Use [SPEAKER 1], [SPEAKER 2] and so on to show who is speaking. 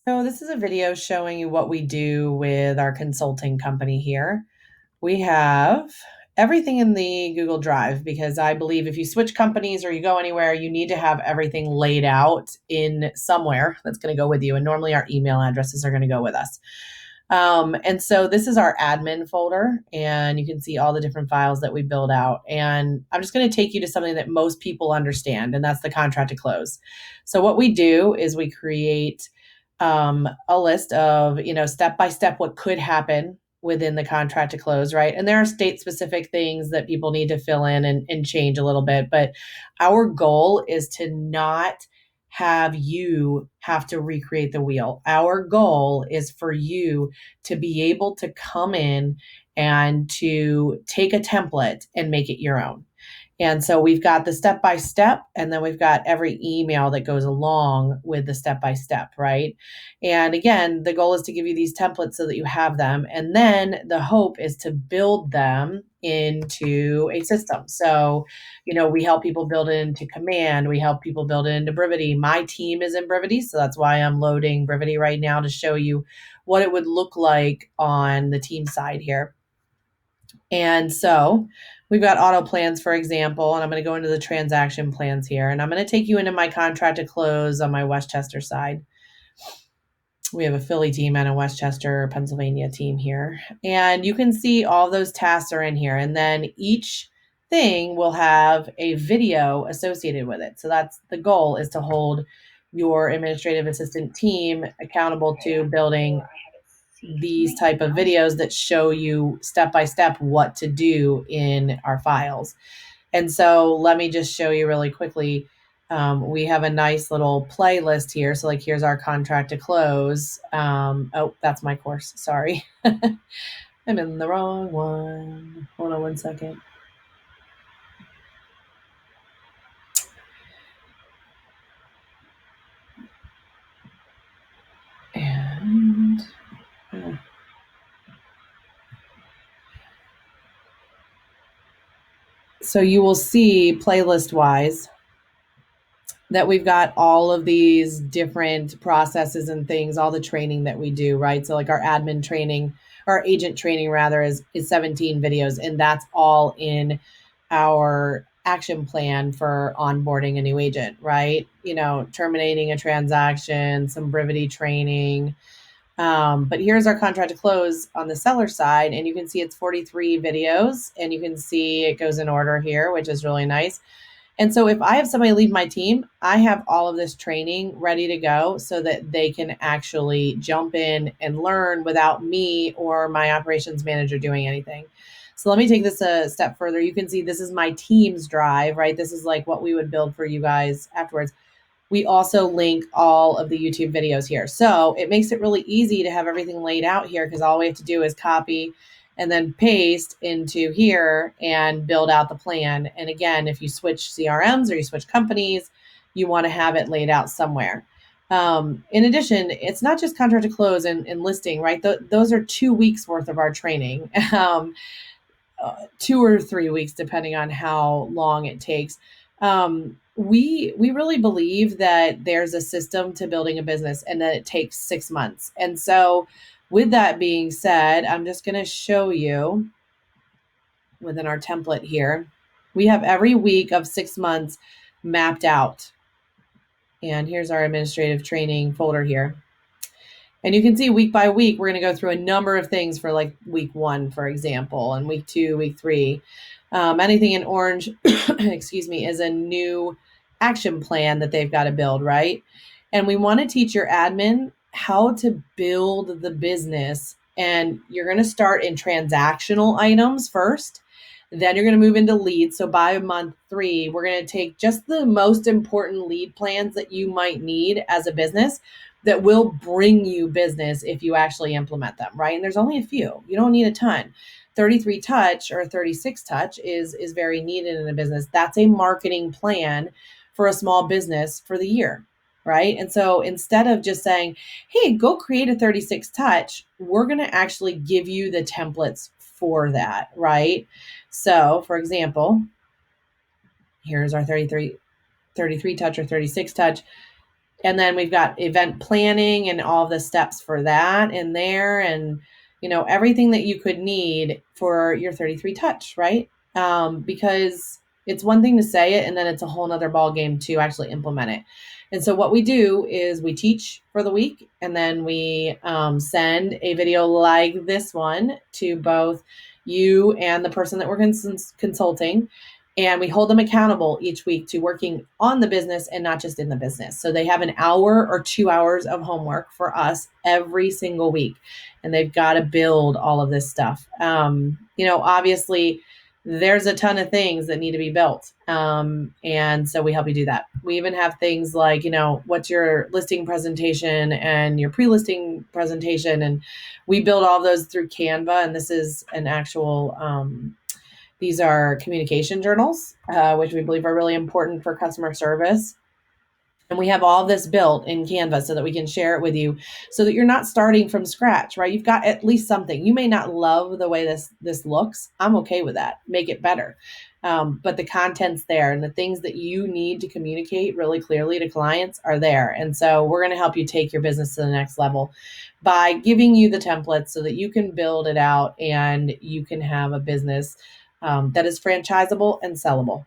[SPEAKER 1] So this is a video showing you what we do with our consulting company here. We have everything in the Google Drive because I believe if you switch companies or you go anywhere, you need to have everything laid out in somewhere that's going to go with you. And normally our email addresses are going to go with us. And so this is our admin folder, and you can see all the different files that we build out. And I'm just going to take you to something that most people understand, and that's the contract to close. So what we do is we create a list of, step by step what could happen within the contract to close, right? And there are state specific things that people need to fill in and change a little bit. But our goal is to not have you have to recreate the wheel. Our goal is for you to be able to come in and to take a template and make it your own. And so we've got the step by step, and then we've got every email that goes along with the step by step, right? And again, the goal is to give you these templates so that you have them. And then the hope is to build them into a system. So, we help people build it into Command. We help people build it into Brivity. My team is in Brivity, so that's why I'm loading Brivity right now to show you what it would look like on the team side here. And so we've got auto plans, for example, and I'm going to go into the transaction plans here, and I'm going to take you into my contract to close on my Westchester side. We have a Philly team and a Westchester, Pennsylvania team here. And you can see all those tasks are in here. And then each thing will have a video associated with it. So that's the goal, is to hold your administrative assistant team accountable to building these type of videos that show you step by step what to do in our files. And so let me just show you really quickly. We have a nice little playlist here. So like, here's our contract to close. Oh, that's my course. Sorry. I'm in the wrong one. Hold on one second. And so you will see playlist wise that we've got all of these different processes and things, all the training that we do, right? So like our admin training, our agent training rather, is 17 videos, and that's all in our action plan for onboarding a new agent, right? Terminating a transaction, some brevity training. But here's our contract to close on the seller side, and you can see it's 43 videos, and you can see it goes in order here, which is really nice. And so if I have somebody leave my team, I have all of this training ready to go so that they can actually jump in and learn without me or my operations manager doing anything. So let me take this a step further. You can see this is my team's drive, right? This is like what we would build for you guys afterwards. We also link all of the YouTube videos here. So it makes it really easy to have everything laid out here, because all we have to do is copy and then paste into here and build out the plan. And again, if you switch CRMs or you switch companies, you want to have it laid out somewhere. In addition, it's not just contract to close and listing, right? Those are 2 weeks worth of our training, 2 or 3 weeks, depending on how long it takes. We really believe that there's a system to building a business and that it takes 6 months. And so with that being said, I'm just going to show you within our template here, we have every week of 6 months mapped out. And here's our administrative training folder here. And you can see week by week, we're going to go through a number of things for like week 1, for example, and week 2, week 3. Anything in orange, excuse me, is a new action plan that they've got to build, right? And we want to teach your admin how to build the business. And you're going to start in transactional items first. Then you're going to move into leads. So by month 3, we're going to take just the most important lead plans that you might need as a business that will bring you business if you actually implement them, right? And there's only a few. You don't need a ton. 33 touch or 36 touch is very needed in a business. That's a marketing plan for a small business for the year, right? And so instead of just saying, hey, go create a 36 touch, we're going to actually give you the templates for that, right? So for example, here's our 33 touch or 36 touch. And then we've got event planning and all the steps for that in there, and everything that you could need for your 33 touch, right? Because it's one thing to say it, and then it's a whole nother ball game to actually implement it. And so what we do is we teach for the week, and then we send a video like this one to both you and the person that we're consulting. And we hold them accountable each week to working on the business and not just in the business. So they have an hour or 2 hours of homework for us every single week. And they've got to build all of this stuff. Obviously, there's a ton of things that need to be built. And so we help you do that. We even have things like, what's your listing presentation and your pre-listing presentation. And we build all those through Canva. And this is an actual, these are communication journals, which we believe are really important for customer service. And we have all this built in Canva so that we can share it with you so that you're not starting from scratch, right? You've got at least something. You may not love the way this looks. I'm okay with that. Make it better. But the content's there, and the things that you need to communicate really clearly to clients are there. And so we're going to help you take your business to the next level by giving you the templates so that you can build it out and you can have a business that is franchisable and sellable.